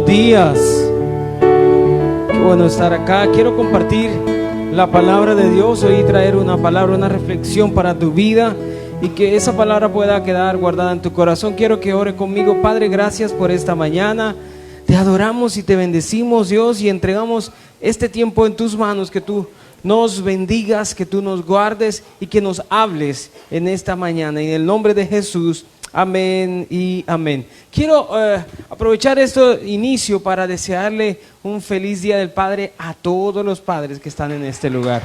días. Qué bueno estar acá. Quiero compartir la palabra de Dios hoy, traer una palabra, una reflexión para tu vida y que esa palabra pueda quedar guardada en tu corazón. Quiero que ore conmigo. Padre, gracias por esta mañana. Te adoramos y te bendecimos, Dios, y entregamos este tiempo en tus manos. Que tú nos bendigas, que tú nos guardes y que nos hables en esta mañana. En el nombre de Jesús, amén y amén. Quiero aprovechar este inicio para desearle un feliz Día del Padre a todos los padres que están en este lugar.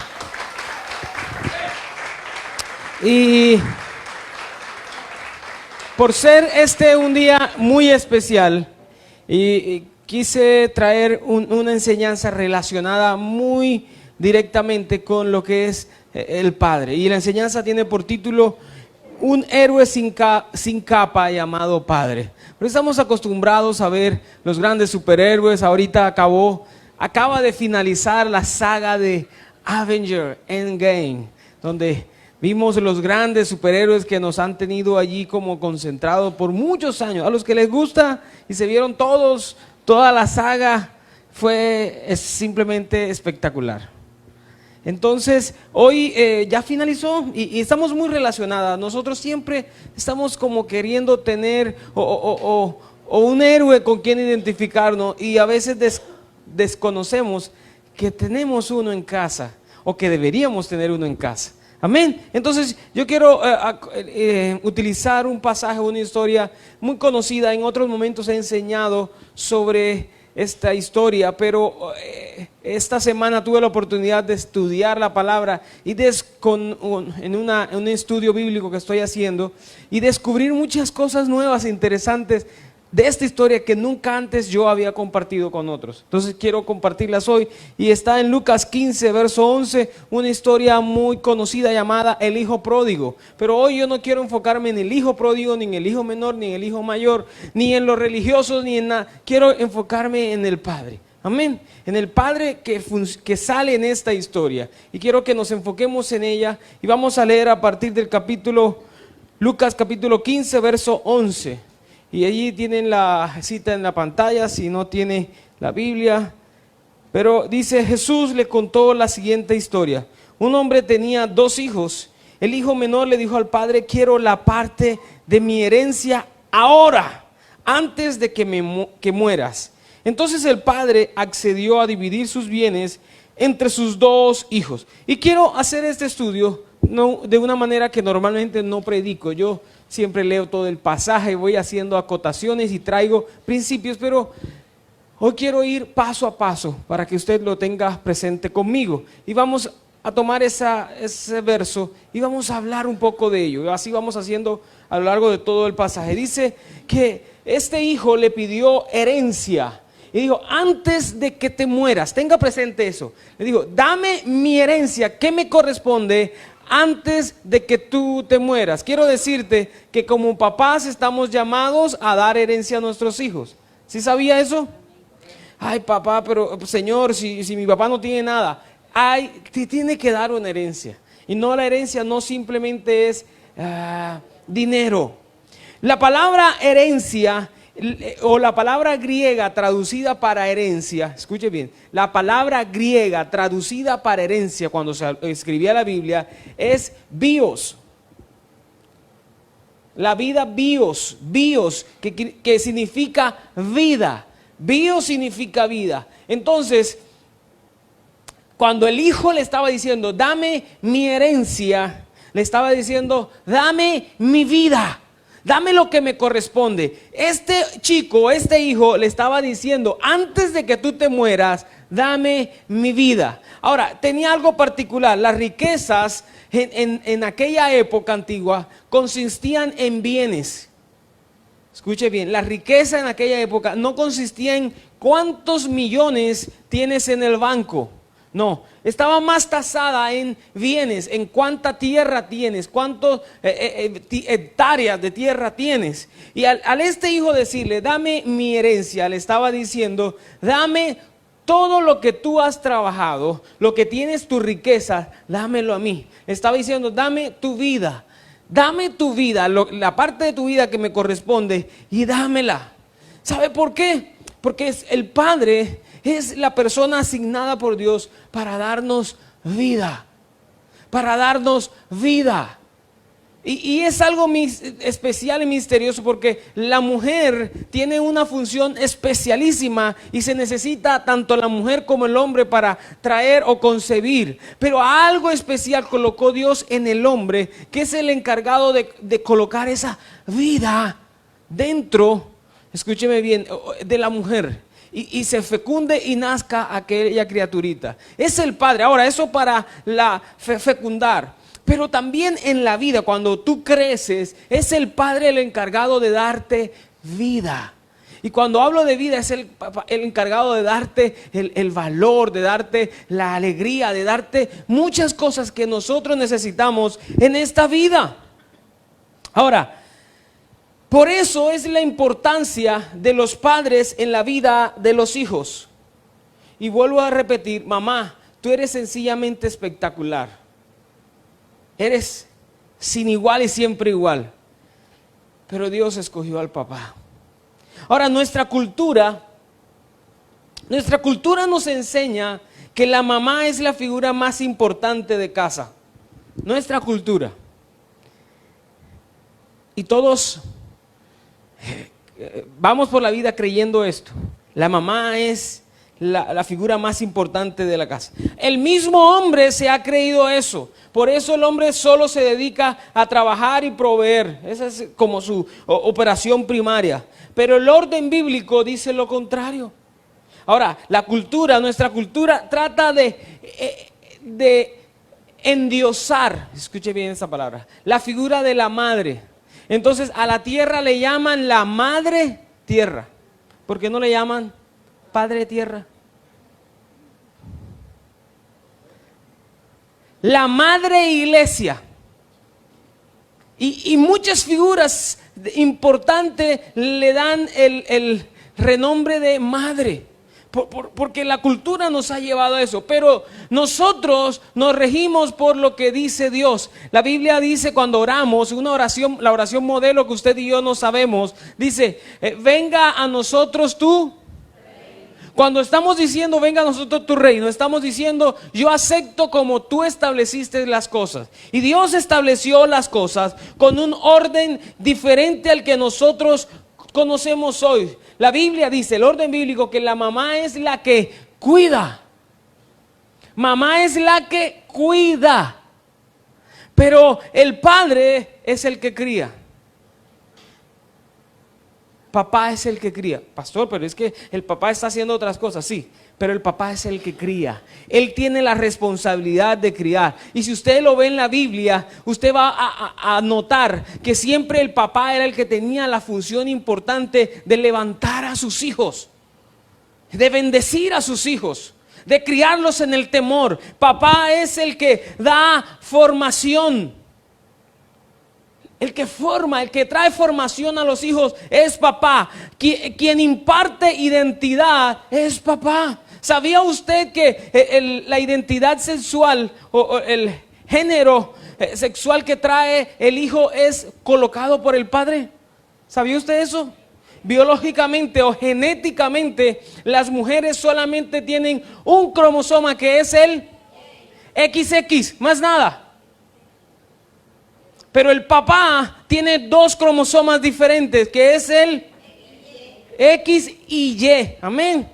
Y por ser un día muy especial, y quise traer una enseñanza relacionada muy directamente con lo que es el Padre. Y la enseñanza tiene por título Un héroe sin capa llamado Padre. Pero estamos acostumbrados a ver los grandes superhéroes. Ahorita acaba de finalizar la saga de Avengers Endgame, donde vimos los grandes superhéroes que nos han tenido allí como concentrados por muchos años. A los que les gusta y se vieron toda la saga, es simplemente espectacular. Entonces, hoy ya finalizó y estamos muy relacionadas. Nosotros siempre estamos como queriendo tener o un héroe con quien identificarnos, y a veces desconocemos que tenemos uno en casa o que deberíamos tener uno en casa. Amén. Entonces yo quiero utilizar un pasaje, una historia muy conocida. En otros momentos he enseñado sobre esta historia, pero esta semana tuve la oportunidad de estudiar la palabra y en un estudio bíblico que estoy haciendo, y descubrir muchas cosas nuevas e interesantes de esta historia que nunca antes yo había compartido con otros. Entonces quiero compartirlas hoy, y está en Lucas 15, verso 11, una historia muy conocida llamada el hijo pródigo. Pero hoy yo no quiero enfocarme en el hijo pródigo, ni en el hijo menor, ni en el hijo mayor, ni en los religiosos, ni en nada. Quiero enfocarme en el Padre. Amén. En el Padre que sale en esta historia, y quiero que nos enfoquemos en ella. Y vamos a leer a partir del Lucas capítulo 15, verso 11. Y allí tienen la cita en la pantalla, si no tiene la Biblia. Pero dice: Jesús le contó la siguiente historia. Un hombre tenía 2 hijos. El hijo menor le dijo al padre: quiero la parte de mi herencia ahora, antes de que mueras. Entonces el padre accedió a dividir sus bienes entre sus 2 hijos. Y quiero hacer este estudio de una manera que normalmente no predico. Yo siempre leo todo el pasaje, voy haciendo acotaciones y traigo principios, pero hoy quiero ir paso a paso para que usted lo tenga presente conmigo. Y vamos a tomar ese verso y vamos a hablar un poco de ello. Así vamos haciendo a lo largo de todo el pasaje. Dice que este hijo le pidió herencia y dijo: antes de que te mueras, tenga presente eso. Le dijo: dame mi herencia, ¿qué me corresponde antes de que tú te mueras? Quiero decirte que como papás estamos llamados a dar herencia a nuestros hijos. ¿Sí sabía eso? Ay, papá, pero Señor, si mi papá no tiene nada. Te tiene que dar una herencia. Y no, la herencia no simplemente es dinero. La palabra herencia, o la palabra griega traducida para herencia, escuche bien, la palabra griega traducida para herencia cuando se escribía la Biblia es bios. La vida bios, que significa vida. Bios significa vida. Entonces, cuando el hijo le estaba diciendo: dame mi herencia, le estaba diciendo: dame mi vida. Dame lo que me corresponde. Este hijo le estaba diciendo: antes de que tú te mueras, dame mi vida. Ahora, tenía algo particular. Las riquezas en aquella época antigua consistían en bienes. Escuche bien, la riqueza en aquella época no consistía en cuántos millones tienes en el banco. No, estaba más tasada en bienes, en cuánta tierra tienes, cuántas hectáreas de tierra tienes. Y al este hijo decirle: dame mi herencia, le estaba diciendo: dame todo lo que tú has trabajado, lo que tienes, tu riqueza, dámelo a mí. Le estaba diciendo: dame tu vida, la parte de tu vida que me corresponde, y dámela. ¿Sabe por qué? Porque el Padre es la persona asignada por Dios para darnos vida. Para darnos vida. Y es algo especial y misterioso porque la mujer tiene una función especialísima y se necesita tanto la mujer como el hombre para traer o concebir. Pero algo especial colocó Dios en el hombre, que es el encargado de colocar esa vida dentro, escúcheme bien, de la mujer. Y se fecunde y nazca aquella criaturita. Es el Padre. Ahora, eso para fecundar. Pero también en la vida, cuando tú creces, es el Padre el encargado de darte vida. Y cuando hablo de vida, es el encargado de darte el valor, de darte la alegría, de darte muchas cosas que nosotros necesitamos en esta vida. Ahora, por eso es la importancia de los padres en la vida de los hijos. Y vuelvo a repetir, mamá, tú eres sencillamente espectacular. Eres sin igual y siempre igual. Pero Dios escogió al papá. Ahora, nuestra cultura nos enseña que la mamá es la figura más importante de casa. Nuestra cultura. Y todos vamos por la vida creyendo esto. La mamá es la figura más importante de la casa. El mismo hombre se ha creído eso. Por eso el hombre solo se dedica a trabajar y proveer. Esa es como su operación primaria. Pero el orden bíblico dice lo contrario. Ahora, nuestra cultura trata de endiosar, escuche bien esa palabra, la figura de la madre. Entonces a la tierra le llaman la madre tierra. ¿Por qué no le llaman padre tierra? La madre iglesia. Y muchas figuras importantes le dan el renombre de madre. Porque la cultura nos ha llevado a eso. Pero nosotros nos regimos por lo que dice Dios. La Biblia dice cuando oramos, una oración, la oración modelo que usted y yo no sabemos, dice, venga a nosotros tú. Cuando estamos diciendo venga a nosotros tu reino, estamos diciendo yo acepto como tú estableciste las cosas. Y Dios estableció las cosas con un orden diferente al que nosotros conocemos hoy. La Biblia dice, el orden bíblico, que la mamá es la que cuida. Mamá es la que cuida. Pero el padre es el que cría. Papá es el que cría. Pastor, pero es que el papá está haciendo otras cosas. Sí, pero el papá es el que cría. Él tiene la responsabilidad de criar. Y si usted lo ve en la Biblia, usted va a notar que siempre el papá era el que tenía la función importante de levantar a sus hijos, de bendecir a sus hijos, de criarlos en el temor. Papá es el que da formación. El que forma, el que trae formación a los hijos es papá. Quien imparte identidad es papá. ¿Sabía usted que la identidad sexual o el género sexual que trae el hijo es colocado por el padre? ¿Sabía usted eso? Biológicamente o genéticamente, las mujeres solamente tienen un cromosoma que es el XX, más nada. Pero el papá tiene dos cromosomas diferentes, que es el X y Y. Amén.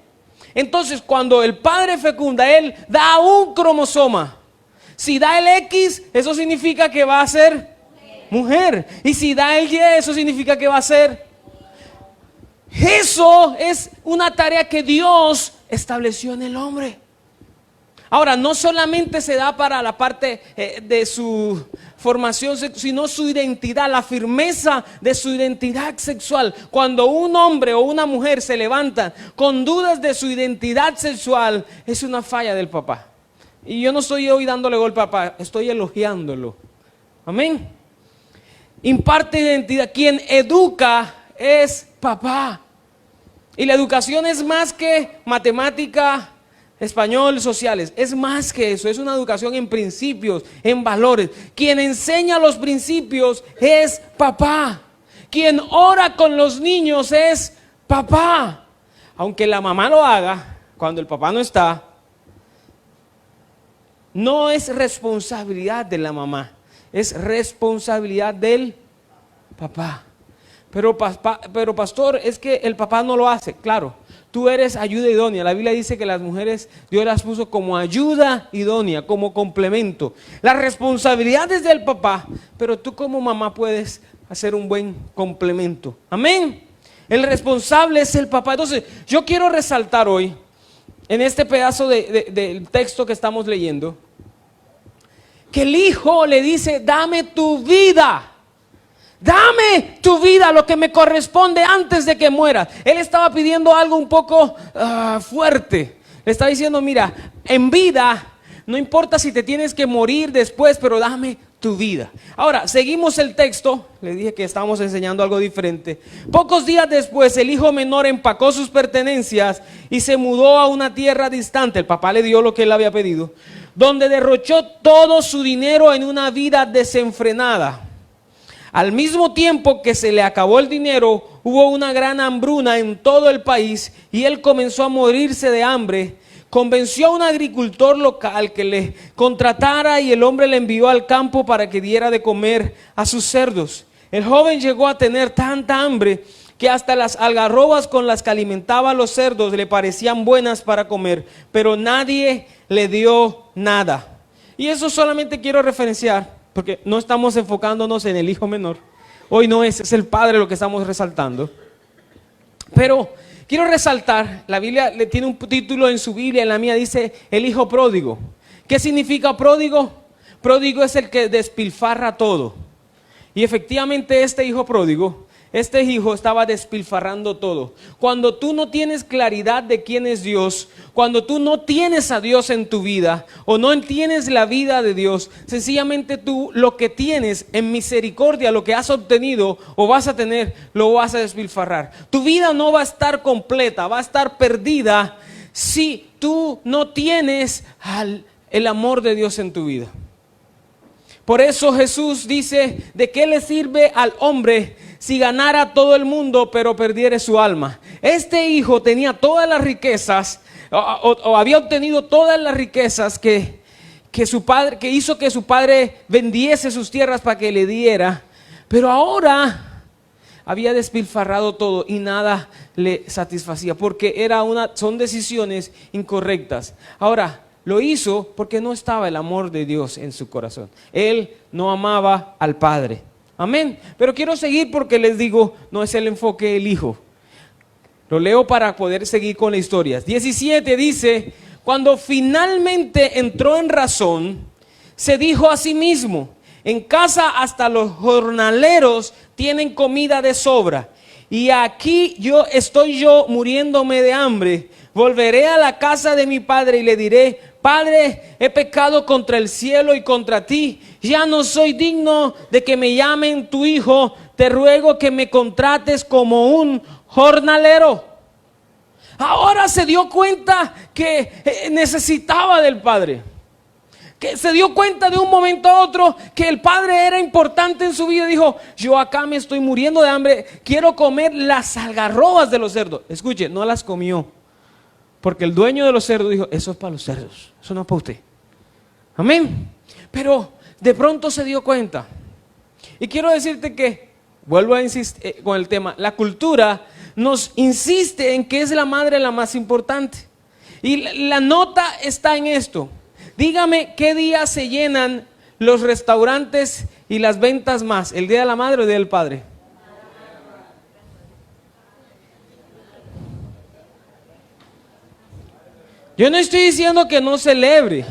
Entonces, cuando el padre fecunda, él da un cromosoma. Si da el X, eso significa que va a ser mujer. Y si da el Y, eso significa que va a ser. Eso es una tarea que Dios estableció en el hombre. Ahora, no solamente se da para la parte de su formación, sino su identidad, la firmeza de su identidad sexual. Cuando un hombre o una mujer se levantan con dudas de su identidad sexual, es una falla del papá. Y yo no estoy hoy dándole golpe al papá, estoy elogiándolo. Amén. Imparte identidad. Quien educa es papá. Y la educación es más que matemática, español, sociales, es más que eso, es una educación en principios, en valores. Quien enseña los principios es papá. Quien ora con los niños es papá. aunque la mamá lo haga, cuando el papá no está, no es responsabilidad de la mamá, es responsabilidad del papá. Pero pastor, es que el papá no lo hace. Claro, tú eres ayuda idónea. La Biblia dice que las mujeres Dios las puso como ayuda idónea, como complemento. La responsabilidad es del papá, pero tú como mamá puedes hacer un buen complemento. Amén. El responsable es el papá. Entonces, yo quiero resaltar hoy, en este pedazo del texto que estamos leyendo, que el hijo le dice: dame tu vida. Dame tu vida, lo que me corresponde antes de que mueras. Él estaba pidiendo algo un poco fuerte. Le estaba diciendo: mira, en vida, no importa si te tienes que morir después, pero dame tu vida. Ahora, seguimos el texto. Le dije que estábamos enseñando algo diferente. Pocos días después, el hijo menor empacó sus pertenencias y se mudó a una tierra distante. El papá le dio lo que él había pedido, donde derrochó todo su dinero en una vida desenfrenada. Al mismo tiempo que se le acabó el dinero, hubo una gran hambruna en todo el país y él comenzó a morirse de hambre. Convenció a un agricultor local que le contratara y el hombre le envió al campo para que diera de comer a sus cerdos. El joven llegó a tener tanta hambre que hasta las algarrobas con las que alimentaba a los cerdos le parecían buenas para comer, pero nadie le dio nada. Y eso solamente quiero referenciar, porque no estamos enfocándonos en el hijo menor. Hoy no es el padre lo que estamos resaltando. Pero quiero resaltar, la Biblia le tiene un título en su Biblia, en la mía dice el hijo pródigo. ¿Qué significa pródigo? Pródigo es el que despilfarra todo. Y efectivamente este hijo pródigo, este hijo estaba despilfarrando todo. Cuando tú no tienes claridad de quién es Dios, cuando tú no tienes a Dios en tu vida o no entiendes la vida de Dios, sencillamente tú lo que tienes en misericordia, lo que has obtenido o vas a tener, lo vas a despilfarrar. Tu vida no va a estar completa, va a estar perdida si tú no tienes el amor de Dios en tu vida. Por eso Jesús dice: ¿de qué le sirve al hombre si ganara todo el mundo pero perdiere su alma? Este hijo tenía todas las riquezas o había obtenido todas las riquezas que su padre, que hizo que su padre vendiese sus tierras para que le diera, pero ahora había despilfarrado todo y nada le satisfacía porque son decisiones incorrectas. Ahora, lo hizo porque no estaba el amor de Dios en su corazón. Él no amaba al Padre. Amén. Pero quiero seguir porque les digo, no es el enfoque del hijo. Lo leo para poder seguir con la historia. 17 dice: cuando finalmente entró en razón, se dijo a sí mismo: en casa hasta los jornaleros tienen comida de sobra, y aquí estoy yo muriéndome de hambre. Volveré a la casa de mi padre y le diré: Padre, he pecado contra el cielo y contra ti, ya no soy digno de que me llamen tu hijo, te ruego que me contrates como un jornalero. Ahora se dio cuenta que necesitaba del padre, que se dio cuenta de un momento a otro que el padre era importante en su vida. Dijo: yo acá me estoy muriendo de hambre, quiero comer las algarrobas de los cerdos. Escuche, no las comió, porque el dueño de los cerdos dijo: eso es para los cerdos, eso no es para usted. Amén. Pero de pronto se dio cuenta. Y quiero decirte que, vuelvo a insistir con el tema, la cultura nos insiste en que es la madre la más importante. Y la nota está en esto. Dígame, ¿qué día se llenan los restaurantes y las ventas más? ¿El día de la madre o el día del padre? Yo no estoy diciendo que no celebre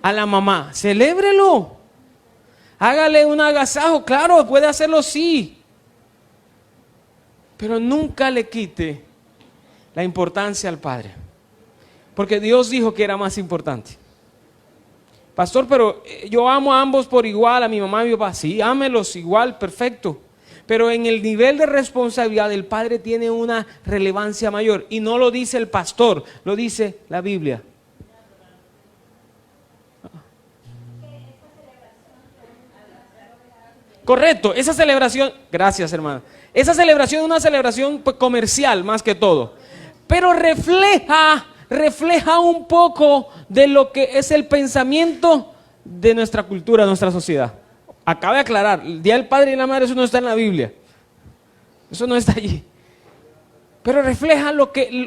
a la mamá, celébrelo, hágale un agasajo, claro, puede hacerlo, sí, pero nunca le quite la importancia al padre, porque Dios dijo que era más importante. Pastor, pero yo amo a ambos por igual, a mi mamá y a mi papá. Sí, ámelos igual, perfecto. Pero en el nivel de responsabilidad el padre tiene una relevancia mayor. Y no lo dice el pastor, lo dice la Biblia. Correcto, esa celebración, gracias hermano, esa celebración es una celebración pues, comercial más que todo, pero refleja un poco de lo que es el pensamiento de nuestra cultura, nuestra sociedad. Acabo de aclarar, el Día del Padre y la Madre, eso no está en la Biblia, eso no está allí. Pero refleja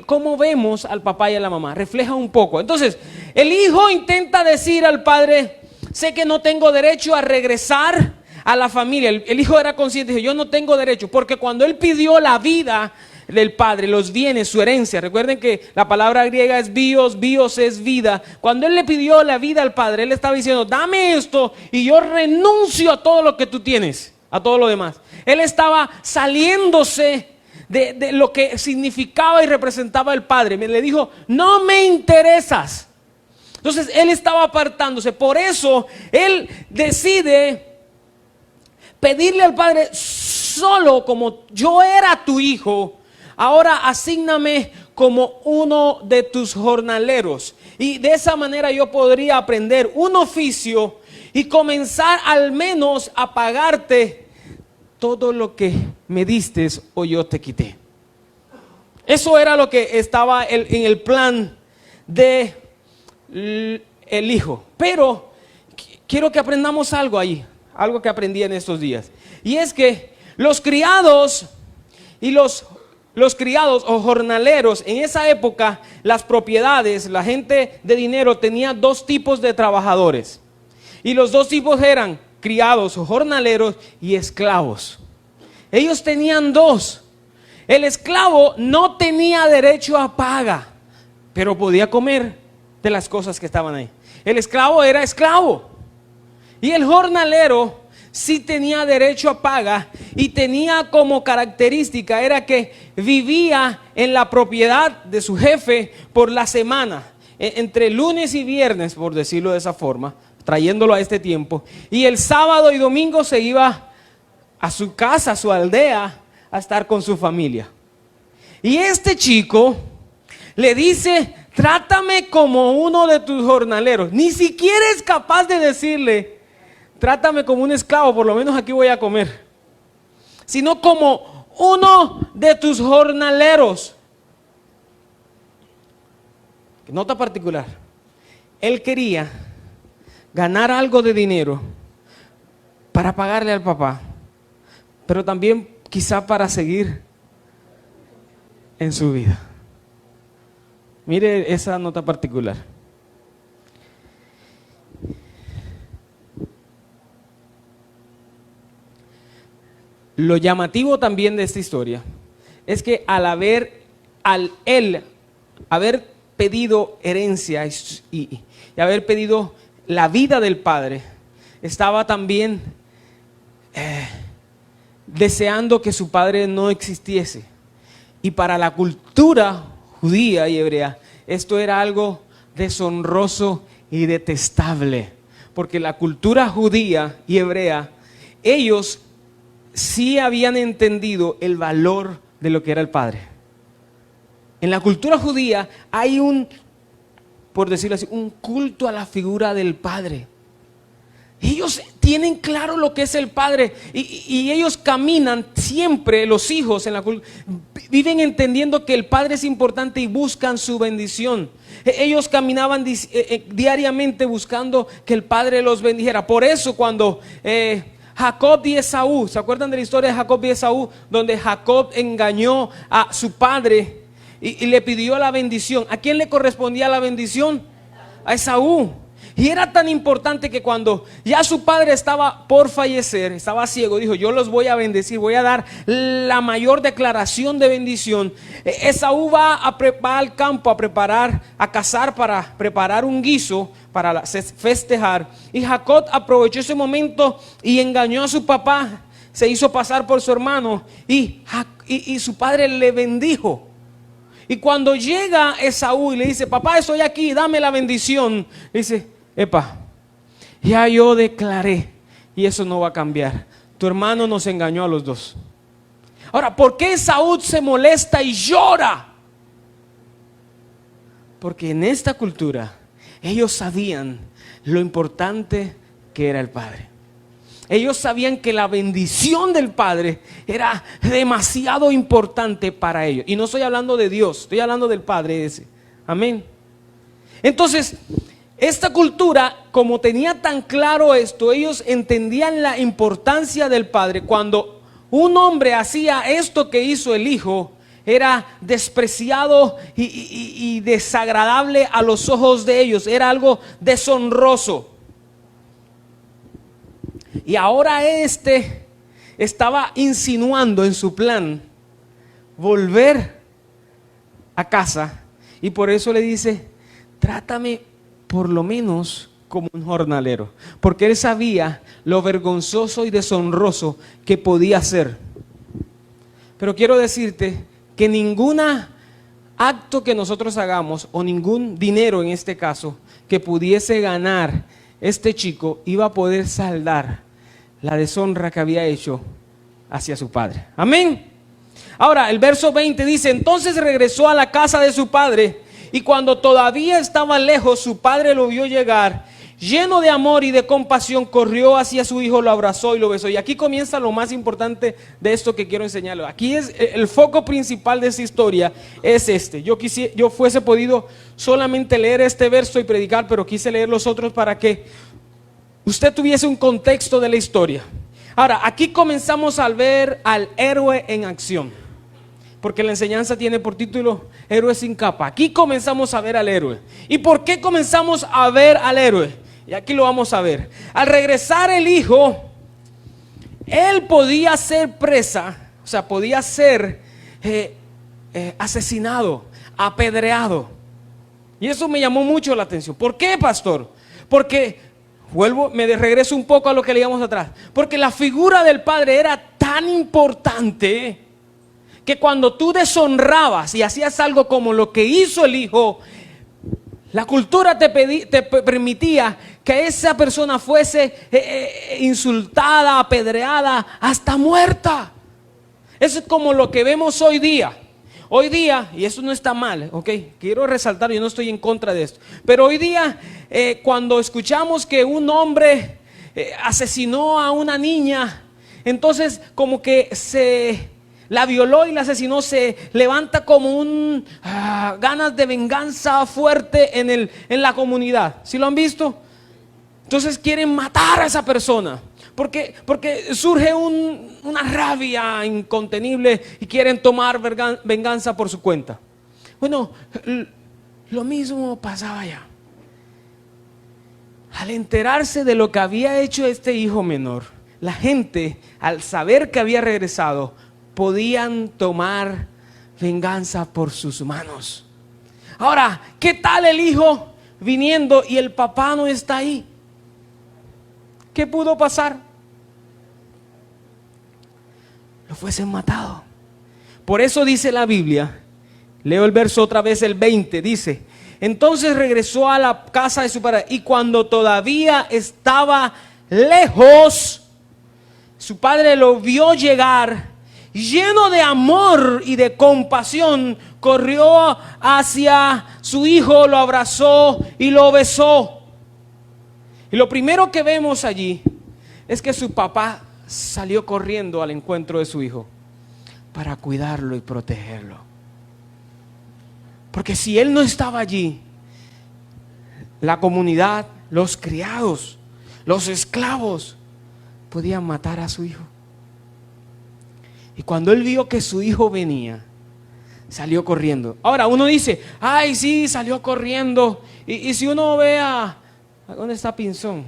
cómo vemos al papá y a la mamá, refleja un poco. Entonces, el hijo intenta decir al padre, sé que no tengo derecho a regresar a la familia. El hijo era consciente, dijo, yo no tengo derecho, porque cuando él pidió la vida del padre, los bienes, su herencia, recuerden que la palabra griega es bios es vida. Cuando él le pidió la vida al padre, él estaba diciendo, dame esto y yo renuncio a todo lo que tú tienes, a todo lo demás. Él estaba saliéndose de lo que significaba y representaba el padre. Le dijo, no me interesas. Entonces él estaba apartándose. Por eso él decide pedirle al padre, solo como yo era tu hijo, ahora asígname como uno de tus jornaleros. Y de esa manera yo podría aprender un oficio y comenzar al menos a pagarte todo lo que me diste o yo te quité. Eso era lo que estaba en el plan de el hijo. Pero quiero que aprendamos algo ahí, algo que aprendí en estos días. Y es que los criados y los criados o jornaleros, en esa época, las propiedades, la gente de dinero tenía dos tipos de trabajadores. Y los dos tipos eran criados o jornaleros y esclavos. Ellos tenían dos. El esclavo no tenía derecho a paga, pero podía comer de las cosas que estaban ahí. El esclavo era esclavo. Y el jornalero sí tenía derecho a paga y tenía como característica era que vivía en la propiedad de su jefe por la semana, entre lunes y viernes, por decirlo de esa forma, trayéndolo a este tiempo. Y el sábado y domingo se iba a su casa, a su aldea, a estar con su familia. Y este chico le dice, trátame como uno de tus jornaleros. Ni siquiera es capaz de decirle, trátame como un esclavo, por lo menos aquí voy a comer, sino como uno de tus jornaleros. Nota particular, él quería ganar algo de dinero para pagarle al papá, pero también quizá para seguir en su vida. Mire esa nota particular. Lo llamativo también de esta historia es que al él haber pedido herencia y haber pedido la vida del padre, estaba también deseando que su padre no existiese. Y para la cultura judía y hebrea, esto era algo deshonroso y detestable, porque la cultura judía y hebrea, ellos sí habían entendido el valor de lo que era el padre. En la cultura judía hay por decirlo así, un culto a la figura del padre. Ellos tienen claro lo que es el padre y ellos caminan siempre, los hijos viven entendiendo que el padre es importante y buscan su bendición. Ellos caminaban diariamente buscando que el padre los bendijera. Por eso cuando Jacob y Esaú, ¿se acuerdan de la historia de Jacob y Esaú? Donde Jacob engañó a su padre y le pidió la bendición. ¿A quién le correspondía la bendición? A Esaú. Y era tan importante que cuando ya su padre estaba por fallecer, estaba ciego, dijo, yo los voy a bendecir, voy a dar la mayor declaración de bendición. Esaú va al campo a cazar para preparar un guiso para festejar. Y Jacob aprovechó ese momento y engañó a su papá, se hizo pasar por su hermano y su padre le bendijo. Y cuando llega Esaú y le dice, papá, estoy aquí, dame la bendición, le dice, epa, ya yo declaré y eso no va a cambiar. Tu hermano nos engañó a los dos. Ahora, ¿por qué Esaú se molesta y llora? Porque en esta cultura ellos sabían lo importante que era el padre. Ellos sabían que la bendición del Padre era demasiado importante para ellos. Y no estoy hablando de Dios, estoy hablando del Padre ese. Amén. Entonces, esta cultura, como tenía tan claro esto, ellos entendían la importancia del Padre. Cuando un hombre hacía esto que hizo el Hijo, era despreciado y desagradable a los ojos de ellos. Era algo deshonroso. Y ahora estaba insinuando en su plan volver a casa. Y por eso le dice, trátame por lo menos como un jornalero. Porque él sabía lo vergonzoso y deshonroso que podía ser. Pero quiero decirte que ningún acto que nosotros hagamos, o ningún dinero en este caso, que pudiese ganar este chico, iba a poder saldar la deshonra que había hecho hacia su padre. Amén. Ahora el verso 20 dice, entonces regresó a la casa de su padre, y cuando todavía estaba lejos, su padre lo vio llegar, lleno de amor y de compasión, corrió hacia su hijo, lo abrazó y lo besó. Y aquí comienza lo más importante de esto que quiero enseñarle. Aquí es el foco principal de esta historia, es este. Yo fuese podido solamente leer este verso y predicar, pero quise leer los otros para que usted tuviese un contexto de la historia. Ahora, aquí comenzamos a ver al héroe en acción, porque la enseñanza tiene por título Héroe sin capa. Aquí comenzamos a ver al héroe. ¿Y por qué comenzamos a ver al héroe? Y aquí lo vamos a ver. Al regresar el hijo, él podía ser presa, o sea, podía ser asesinado, apedreado. Y eso me llamó mucho la atención. ¿Por qué, pastor? Porque me regreso un poco a lo que leíamos atrás. Porque la figura del padre era tan importante que cuando tú deshonrabas y hacías algo como lo que hizo el hijo, la cultura te permitía que esa persona fuese insultada, apedreada, hasta muerta. Eso es como lo que vemos hoy día. Hoy día, y eso no está mal, ok, quiero resaltar, yo no estoy en contra de esto, pero hoy día cuando escuchamos que un hombre asesinó a una niña, entonces como que la violó y la asesinó, se levanta como ganas de venganza fuerte en la comunidad. ¿Sí lo han visto? Entonces quieren matar a esa persona. Porque surge una rabia incontenible y quieren tomar venganza por su cuenta. Bueno, lo mismo pasaba allá. Al enterarse de lo que había hecho este hijo menor, la gente, al saber que había regresado, podían tomar venganza por sus manos. Ahora, ¿qué tal el hijo viniendo y el papá no está ahí? ¿Qué pudo pasar? Lo fuesen matado. Por eso dice la Biblia, leo el verso otra vez, el 20, dice, entonces regresó a la casa de su padre, y cuando todavía estaba lejos, su padre lo vio llegar, lleno de amor y de compasión, corrió hacia su hijo, lo abrazó y lo besó. Y lo primero que vemos allí es que su papá salió corriendo al encuentro de su hijo para cuidarlo y protegerlo. Porque si él no estaba allí, la comunidad, los criados, los esclavos podían matar a su hijo. Y cuando él vio que su hijo venía, salió corriendo. Ahora uno dice, ay sí, salió corriendo. Y si uno ve ¿dónde está Pinzón?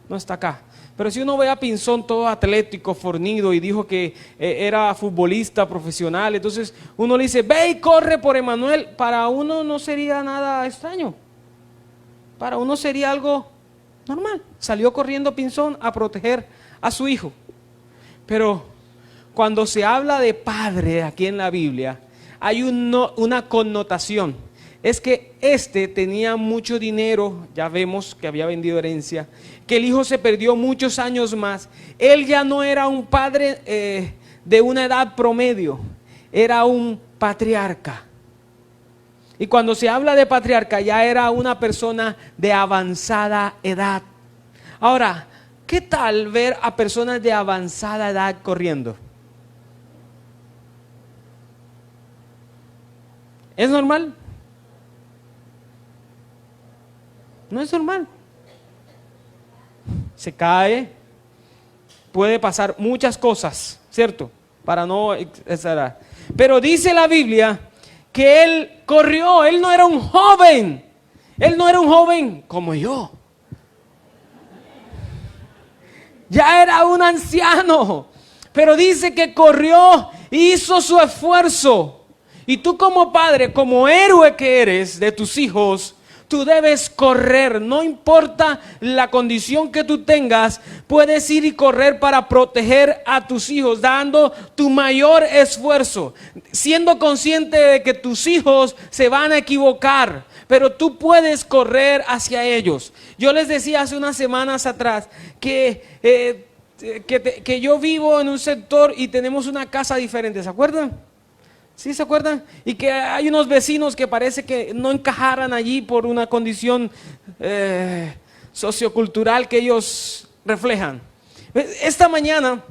No está acá. Pero si uno ve a Pinzón todo atlético, fornido, y dijo que era futbolista profesional, entonces uno le dice, ve y corre por Emanuel. Para uno no sería nada extraño. Para uno sería algo normal. Salió corriendo Pinzón a proteger a su hijo. Pero cuando se habla de padre aquí en la Biblia, hay una connotación. Es que tenía mucho dinero, ya vemos que había vendido herencia, que el hijo se perdió muchos años más. Él ya no era un padre de una edad promedio, era un patriarca. Y cuando se habla de patriarca, ya era una persona de avanzada edad. Ahora, ¿Qué tal ver a personas de avanzada edad corriendo? ¿Es normal? No es normal. Se cae, puede pasar muchas cosas, ¿cierto? Para no exagerar. Pero dice la Biblia que él corrió, él no era un joven. Él no era un joven como yo. Ya era un anciano. Pero dice que corrió, hizo su esfuerzo. Y tú como padre, como héroe que eres de tus hijos, tú debes correr, no importa la condición que tú tengas, puedes ir y correr para proteger a tus hijos, dando tu mayor esfuerzo, siendo consciente de que tus hijos se van a equivocar, pero tú puedes correr hacia ellos. Yo les decía hace unas semanas atrás que yo vivo en un sector y tenemos una casa diferente, ¿se acuerdan? ¿Sí se acuerdan? Y que hay unos vecinos que parece que no encajaran allí por una condición sociocultural que ellos reflejan. Esta mañana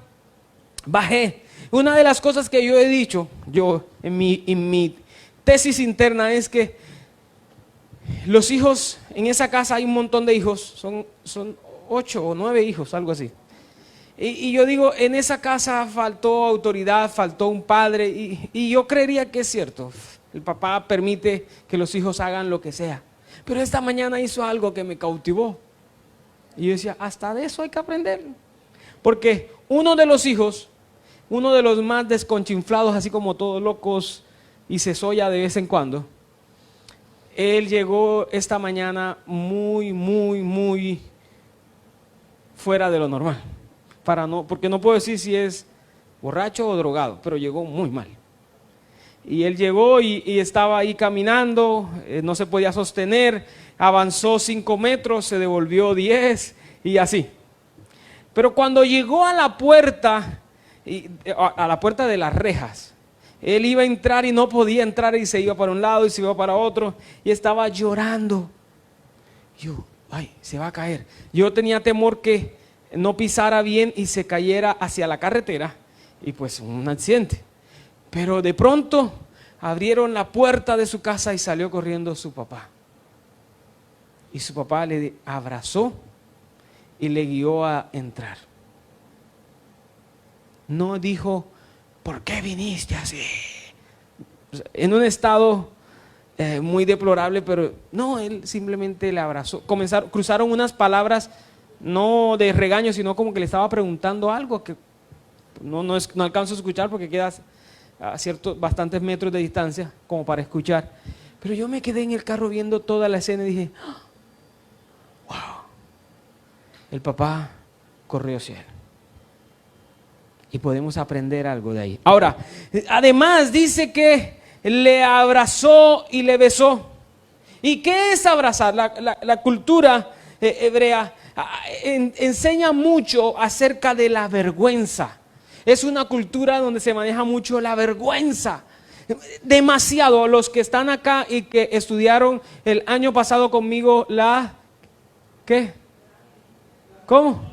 bajé. Una de las cosas que yo he dicho, en mi tesis interna, es que los hijos, en esa casa hay un montón de hijos, son 8 o 9 hijos, algo así. Y yo digo, en esa casa faltó autoridad, faltó un padre, y yo creería que es cierto. El papá permite que los hijos hagan lo que sea. Pero esta mañana hizo algo que me cautivó. Y yo decía, hasta de eso hay que aprender. Porque uno de los hijos, uno de los más desconchinflados, así como todos locos y se soya de vez en cuando, él llegó esta mañana muy fuera de lo normal. Porque no puedo decir si es borracho o drogado, pero llegó muy mal. Y él llegó y estaba ahí caminando, no se podía sostener, avanzó 5 metros, se devolvió 10 y así. Pero cuando llegó a la puerta de las rejas, él iba a entrar y no podía entrar y se iba para un lado y se iba para otro y estaba llorando. Se va a caer. Yo tenía temor que no pisara bien y se cayera hacia la carretera y pues un accidente. Pero de pronto abrieron la puerta de su casa y salió corriendo su papá. Y su papá le abrazó y le guió a entrar. No dijo, ¿por qué viniste así? En un estado muy deplorable, pero no, él simplemente le abrazó. Cruzaron unas palabras no de regaño, sino como que le estaba preguntando algo que no alcanzo a escuchar porque queda a bastantes metros de distancia como para escuchar. Pero yo me quedé en el carro viendo toda la escena y dije, wow, el papá corrió hacia él. Y podemos aprender algo de ahí. Ahora, además dice que le abrazó y le besó. ¿Y qué es abrazar? La cultura hebrea enseña mucho acerca de la vergüenza. Es una cultura donde se maneja mucho la vergüenza. Demasiado. Los que están acá y que estudiaron el año pasado conmigo ¿qué? ¿Cómo?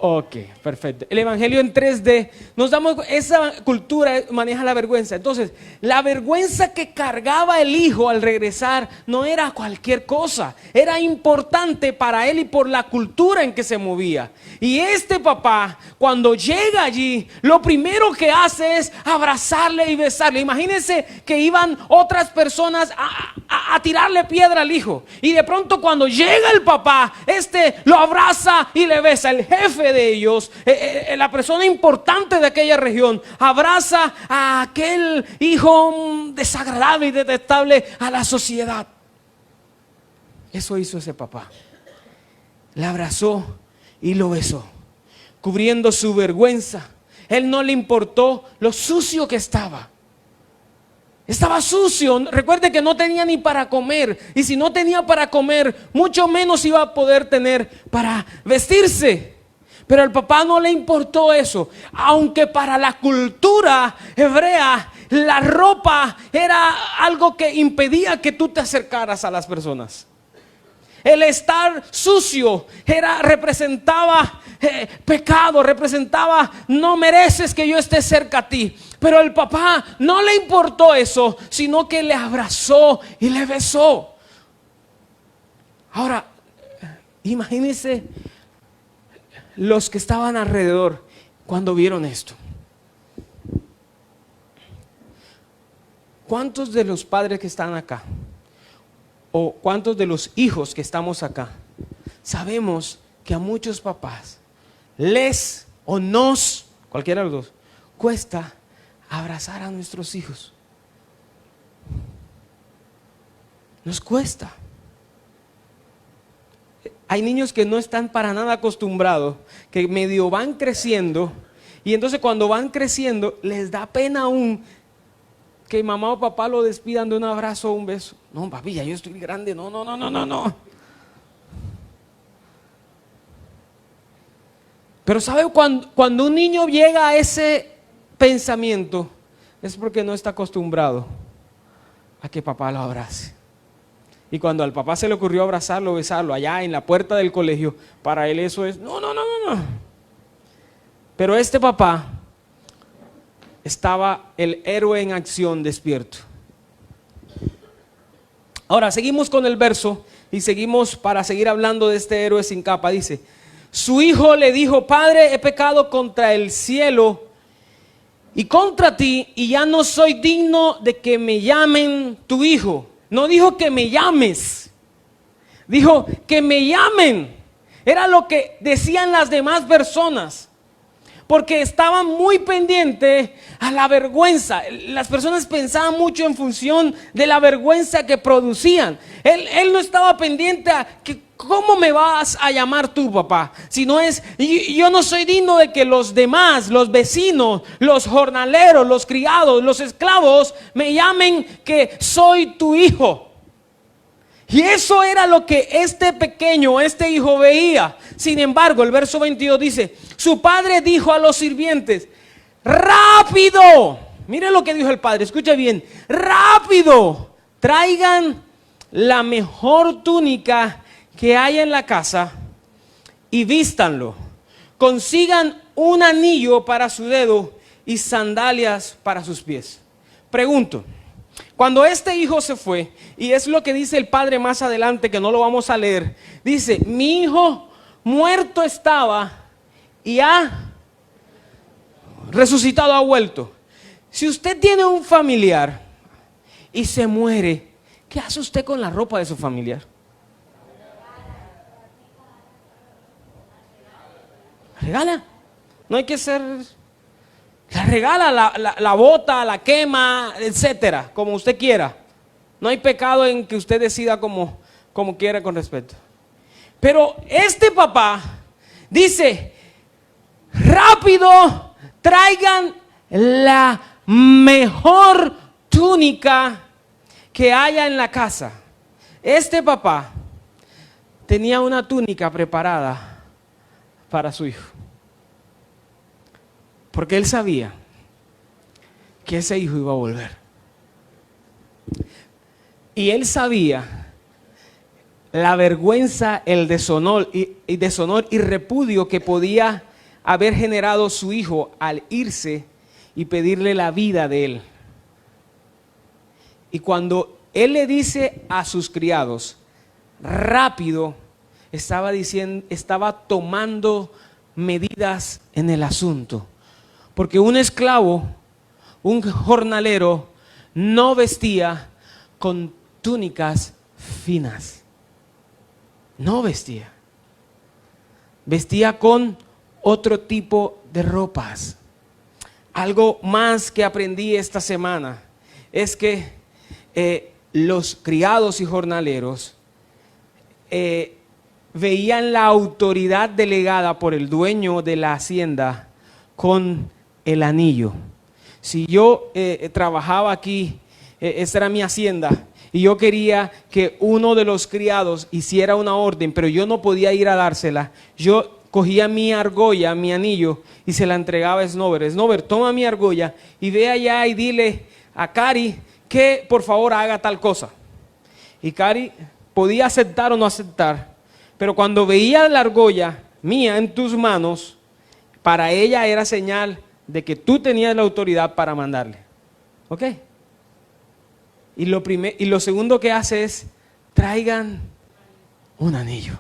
Ok, perfecto. El Evangelio en 3D, esa cultura maneja la vergüenza. Entonces, la vergüenza que cargaba el hijo al regresar no era cualquier cosa, era importante para él y por la cultura en que se movía. Y este papá, cuando llega allí, lo primero que hace es abrazarle y besarle. Imagínense que iban otras personas a tirarle piedra al hijo. Y de pronto cuando llega el papá, lo abraza y le besa. El jefe de ellos, la persona importante de aquella región, abraza a aquel hijo desagradable y detestable a la sociedad. Eso hizo ese papá. Le abrazó y lo besó, cubriendo su vergüenza. Él no le importó lo sucio que estaba. Estaba sucio. Recuerde que no tenía ni para comer. Y si no tenía para comer, mucho menos iba a poder tener para vestirse. Pero al papá no le importó eso. Aunque para la cultura hebrea la ropa era algo que impedía que tú te acercaras a las personas. El estar sucio representaba pecado, representaba no mereces que yo esté cerca a ti. Pero el papá no le importó eso, sino que le abrazó y le besó. Ahora, imagínense los que estaban alrededor cuando vieron esto. ¿Cuántos de los padres que están acá, o cuántos de los hijos que estamos acá, sabemos que a muchos papás les o nos, cualquiera de los dos, cuesta abrazar a nuestros hijos? Nos cuesta. Hay niños que no están para nada acostumbrados, que medio van creciendo, y entonces cuando van creciendo les da pena aún que mamá o papá lo despidan de un abrazo o un beso. No, papi, ya yo estoy grande. No. Pero ¿sabe? Cuando un niño llega a ese pensamiento, es porque no está acostumbrado a que papá lo abrace. Y cuando al papá se le ocurrió abrazarlo, besarlo allá en la puerta del colegio, para él eso es no. Pero este papá estaba el héroe en acción despierto. Ahora seguimos con el verso y seguimos para seguir hablando de este héroe sin capa. Dice: su hijo le dijo: Padre, he pecado contra el cielo y contra ti, y ya no soy digno de que me llamen tu hijo. No dijo que me llames, dijo que me llamen. Era lo que decían las demás personas, porque estaban muy pendientes a la vergüenza. Las personas pensaban mucho en función de la vergüenza que producían. Él no estaba pendiente a que ¿cómo me vas a llamar tú, papá? Si no es, yo no soy digno de que los demás, los vecinos, los jornaleros, los criados, los esclavos me llamen que soy tu hijo. Y eso era lo que este pequeño, este hijo veía. Sin embargo, el verso 22 dice: su padre dijo a los sirvientes: rápido. Miren lo que dijo el padre, escucha bien: rápido, traigan la mejor túnica que haya en la casa y vístanlo. Consigan un anillo para su dedo y sandalias para sus pies. Pregunto, cuando este hijo se fue, y es lo que dice el padre más adelante, que no lo vamos a leer, dice: mi hijo muerto estaba y ha resucitado, ha vuelto. Si usted tiene un familiar y se muere, ¿qué hace usted con la ropa de su familiar? Regala. No hay que ser... La regala, la bota, la quema, etcétera, como usted quiera. No hay pecado en que usted decida como quiera con respeto. Pero este papá dice: rápido, traigan la mejor túnica que haya en la casa. Este papá tenía una túnica preparada para su hijo, porque él sabía que ese hijo iba a volver. Y él sabía la vergüenza, el deshonor y repudio que podía haber generado su hijo al irse y pedirle la vida de él. Y cuando él le dice a sus criados: rápido, estaba tomando medidas en el asunto. Porque un esclavo, un jornalero, no vestía con túnicas finas. No vestía. Vestía con otro tipo de ropas. Algo más que aprendí esta semana es que los criados y jornaleros veían la autoridad delegada por el dueño de la hacienda con el anillo. Si yo trabajaba aquí, esta era mi hacienda, y yo quería que uno de los criados hiciera una orden, pero yo no podía ir a dársela, yo cogía mi argolla, mi anillo, y se la entregaba a Snover. Snover, toma mi argolla y ve allá y dile a Cari que por favor haga tal cosa. Y Cari podía aceptar o no aceptar, pero cuando veía la argolla mía en tus manos, para ella era señal de que tú tenías la autoridad para mandarle. ¿Ok? Y lo segundo que hace es, traigan un anillo.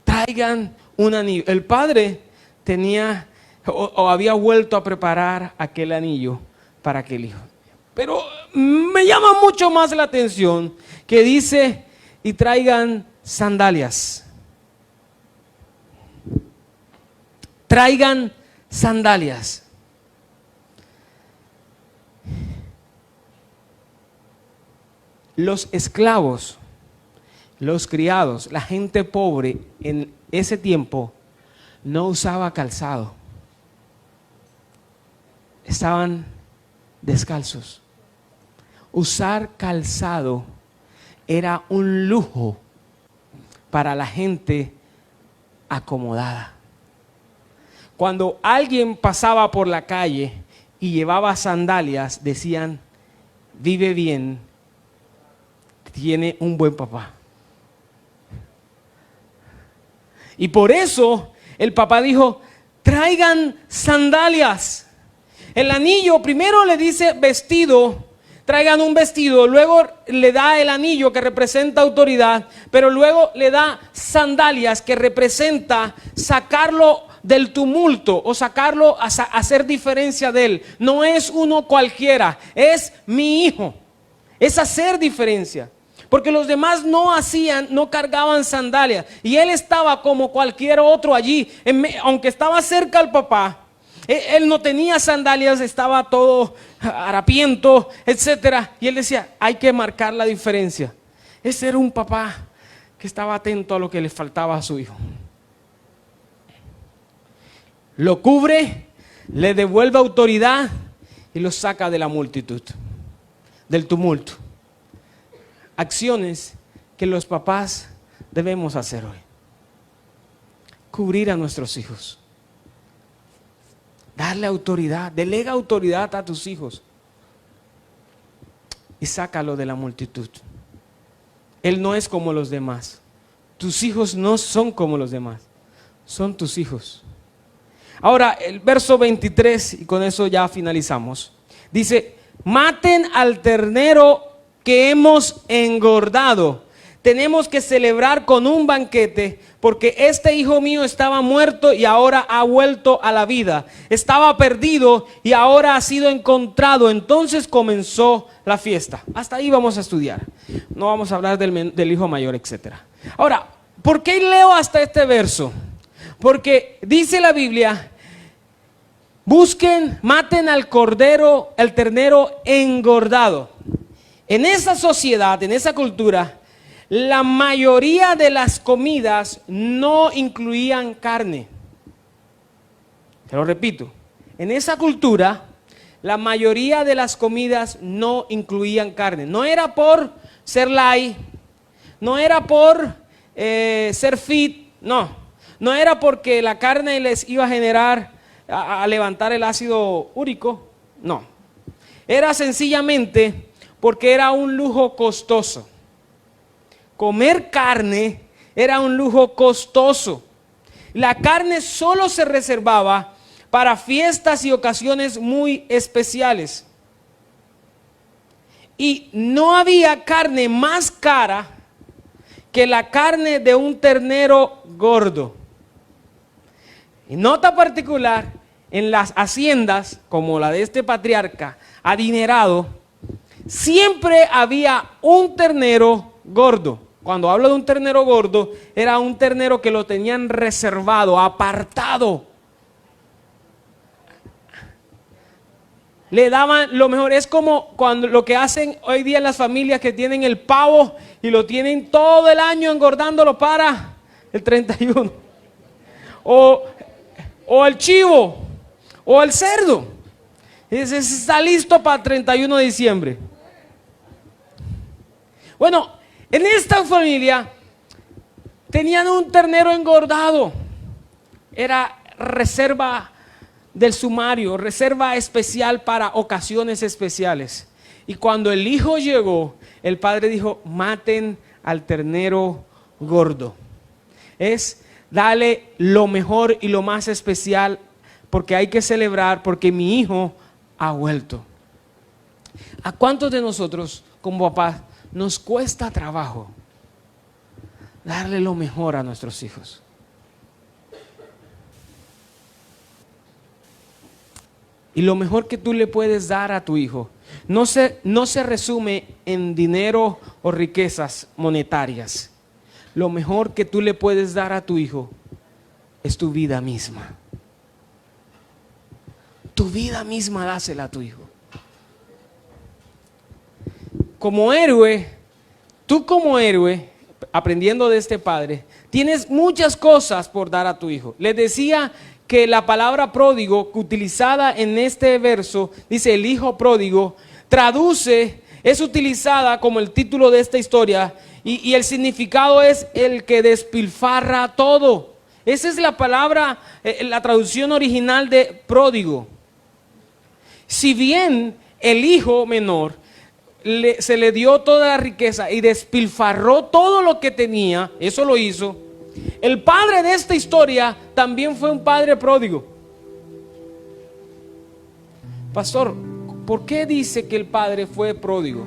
Traigan un anillo. El padre tenía o había vuelto a preparar aquel anillo para aquel hijo. Pero me llama mucho más la atención que dice, y traigan sandalias. Traigan sandalias. Los esclavos, los criados, la gente pobre en ese tiempo no usaba calzado. Estaban descalzos. Usar calzado era un lujo para la gente acomodada. Cuando alguien pasaba por la calle y llevaba sandalias, decían, vive bien, tiene un buen papá. Y por eso el papá dijo, traigan sandalias. El anillo primero le dice vestido, traigan un vestido, luego le da el anillo que representa autoridad, pero luego le da sandalias que representa sacarlo del tumulto o sacarlo a hacer diferencia de él. No es uno cualquiera, es mi hijo. Es hacer diferencia. Porque los demás no cargaban sandalias. Y él estaba como cualquier otro allí. Aunque estaba cerca al papá, él no tenía sandalias, estaba todo harapiento, etc. Y él decía, hay que marcar la diferencia. Ese era un papá que estaba atento a lo que le faltaba a su hijo. Lo cubre, le devuelve autoridad y lo saca de la multitud, del tumulto. Acciones que los papás debemos hacer hoy. Cubrir a nuestros hijos. Darle autoridad, delega autoridad a tus hijos. Y sácalo de la multitud. Él no es como los demás. Tus hijos no son como los demás. Son tus hijos. Ahora, el verso 23, y con eso ya finalizamos. Dice, maten al ternero que hemos engordado. Tenemos que celebrar con un banquete, porque este hijo mío estaba muerto y ahora ha vuelto a la vida. Estaba perdido y ahora ha sido encontrado. Entonces comenzó la fiesta. Hasta ahí vamos a estudiar. No vamos a hablar del hijo mayor, etc. Ahora, ¿por qué leo hasta este verso? Porque dice la Biblia, busquen, maten al cordero, al ternero engordado. En esa sociedad, en esa cultura, la mayoría de las comidas no incluían carne. Te lo repito, en esa cultura, la mayoría de las comidas no incluían carne. No era por ser light, no era por ser fit, no era porque la carne les iba a generar, a levantar el ácido úrico, no. Era sencillamente porque era un lujo costoso. Comer carne era un lujo costoso. La carne solo se reservaba para fiestas y ocasiones muy especiales. Y no había carne más cara que la carne de un ternero gordo. Y nota particular, en las haciendas, como la de este patriarca adinerado, siempre había un ternero gordo. Cuando hablo de un ternero gordo, era un ternero que lo tenían reservado, apartado. Le daban lo mejor. Es como cuando lo que hacen hoy día las familias que tienen el pavo y lo tienen todo el año engordándolo para el 31. O el chivo, o el cerdo. Ese está listo para el 31 de diciembre. Bueno, en esta familia tenían un ternero engordado. Era reserva del sumario, reserva especial para ocasiones especiales. Y cuando el hijo llegó, el padre dijo, maten al ternero gordo. Es dale lo mejor y lo más especial, porque hay que celebrar, porque mi hijo ha vuelto. ¿A cuántos de nosotros como papás nos cuesta trabajo darle lo mejor a nuestros hijos? Y lo mejor que tú le puedes dar a tu hijo no se resume en dinero o riquezas monetarias. Lo mejor que tú le puedes dar a tu hijo es tu vida misma. Tu vida misma dásela a tu hijo. Como héroe, tú como héroe, aprendiendo de este padre, tienes muchas cosas por dar a tu hijo. Les decía que la palabra pródigo utilizada en este verso, dice el hijo pródigo, es utilizada como el título de esta historia y el significado es el que despilfarra todo. Esa es la palabra, la traducción original de pródigo. Si bien el hijo menor se le dio toda la riqueza y despilfarró todo lo que tenía, eso lo hizo, el padre de esta historia también fue un padre pródigo. Pastor, ¿por qué dice que el padre fue pródigo?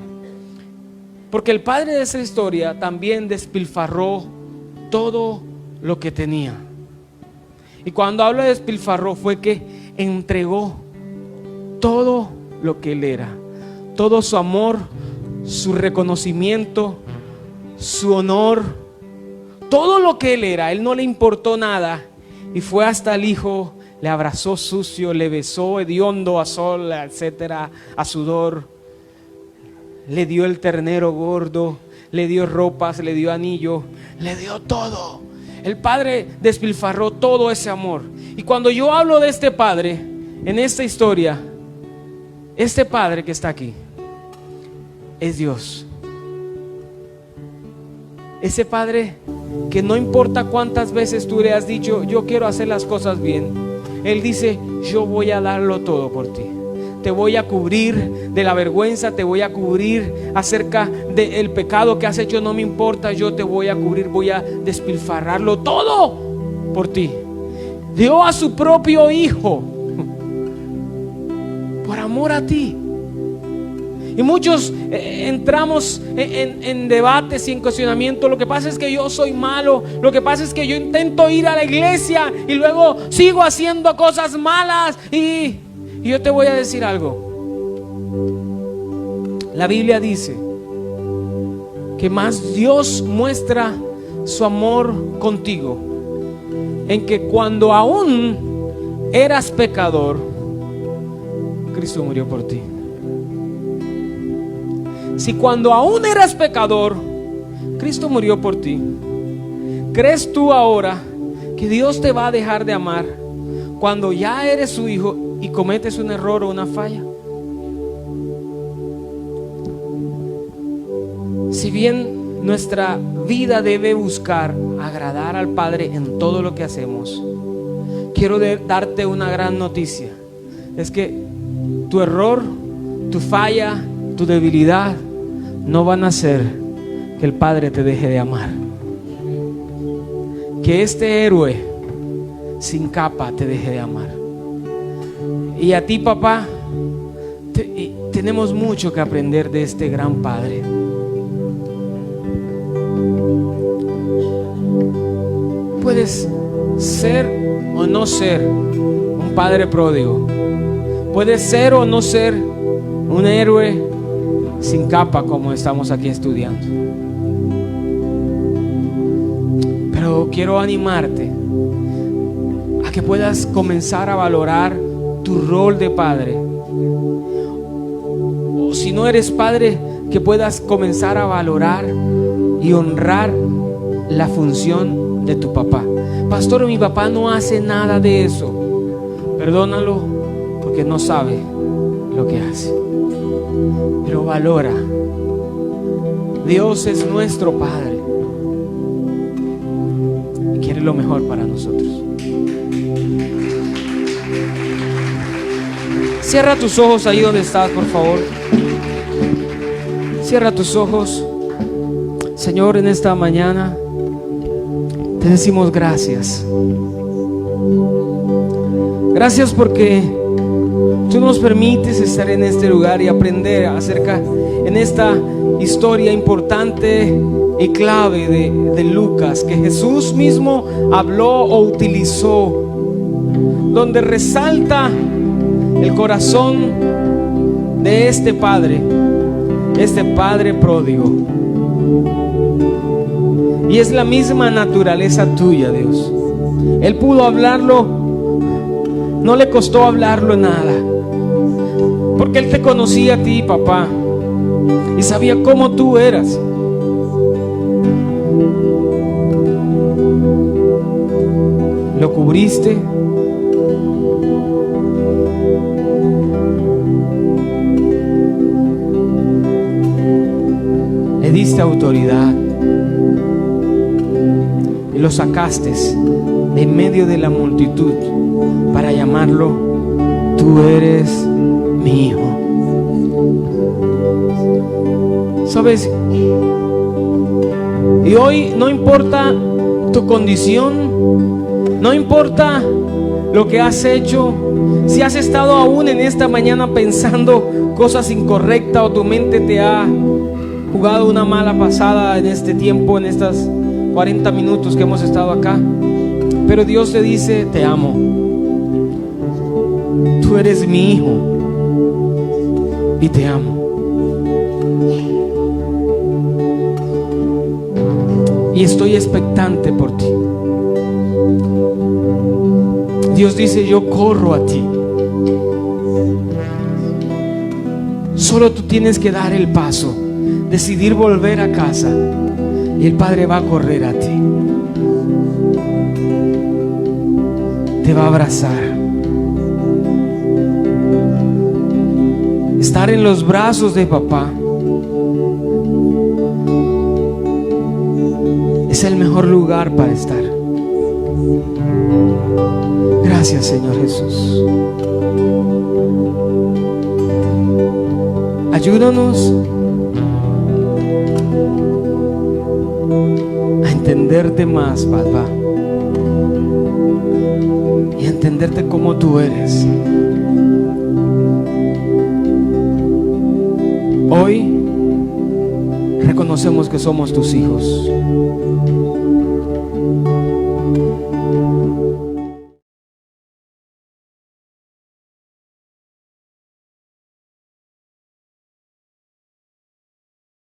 Porque el padre de esta historia también despilfarró todo lo que tenía. Y cuando hablo de despilfarró fue que entregó todo lo que él era, todo su amor, su reconocimiento, su honor, todo lo que él era. Él no le importó nada y fue hasta el hijo, le abrazó sucio, le besó hediondo a sol, etcétera, a sudor, le dio el ternero gordo, le dio ropas, le dio anillo, le dio todo. El padre despilfarró todo ese amor. Y cuando yo hablo de este padre en esta historia, este padre que está aquí es Dios. Ese padre que no importa cuántas veces tú le has dicho, yo quiero hacer las cosas bien, él dice, yo voy a darlo todo por ti. Te voy a cubrir de la vergüenza, te voy a cubrir acerca del pecado que has hecho, no me importa, yo te voy a cubrir, voy a despilfarrarlo todo por ti. Dio a su propio hijo por amor a ti. Y muchos entramos en debates y en cuestionamiento. Lo que pasa es que yo soy malo. Lo que pasa es que yo intento ir a la iglesia y luego sigo haciendo cosas malas. Y yo te voy a decir algo. La Biblia dice que más Dios muestra su amor contigo en que cuando aún eras pecador, Cristo murió por ti. Si cuando aún eras pecador, Cristo murió por ti, ¿crees tú ahora que Dios te va a dejar de amar cuando ya eres su hijo y cometes un error o una falla? Si bien nuestra vida debe buscar agradar al Padre en todo lo que hacemos, quiero darte una gran noticia. Es que tu error, tu falla, tu debilidad no van a hacer que el Padre te deje de amar. Que este héroe sin capa te deje de amar. Y a ti, papá, tenemos mucho que aprender de este gran Padre. Puedes ser o no ser un padre pródigo. Puedes ser o no ser un héroe sin capa como estamos aquí estudiando. Pero quiero animarte a que puedas comenzar a valorar tu rol de padre. O si no eres padre, que puedas comenzar a valorar y honrar la función de tu papá. Pastor, mi papá no hace nada de eso. Perdónalo porque no sabe lo que hace. Pero valora. Dios es nuestro Padre y quiere lo mejor para nosotros. Cierra tus ojos ahí donde estás, por favor. Cierra tus ojos. Señor, en esta mañana te decimos gracias. Gracias porque tú nos permites estar en este lugar y aprender acerca en esta historia importante y clave de Lucas, que Jesús mismo habló o utilizó, donde resalta el corazón de este padre pródigo. Y es la misma naturaleza tuya, Dios. Él pudo hablarlo, no le costó hablarlo nada, porque Él te conocía a ti, papá, y sabía cómo tú eras. Lo cubriste, le diste autoridad y lo sacaste de en medio de la multitud para llamarlo: tú eres mi hijo. ¿Sabes? Y hoy no importa tu condición, no importa lo que has hecho, si has estado aún en esta mañana pensando cosas incorrectas o tu mente te ha jugado una mala pasada en este tiempo, en estas 40 minutos que hemos estado acá, pero Dios te dice: te amo, tú eres mi hijo y te amo. Y estoy expectante por ti. Dios dice: yo corro a ti. Solo tú tienes que dar el paso, decidir volver a casa, y el Padre va a correr a ti. Te va a abrazar. Estar en los brazos de papá es el mejor lugar para estar. Gracias, Señor Jesús. Ayúdanos a entenderte más, papá, y a entenderte como tú eres. Hoy reconocemos que somos tus hijos.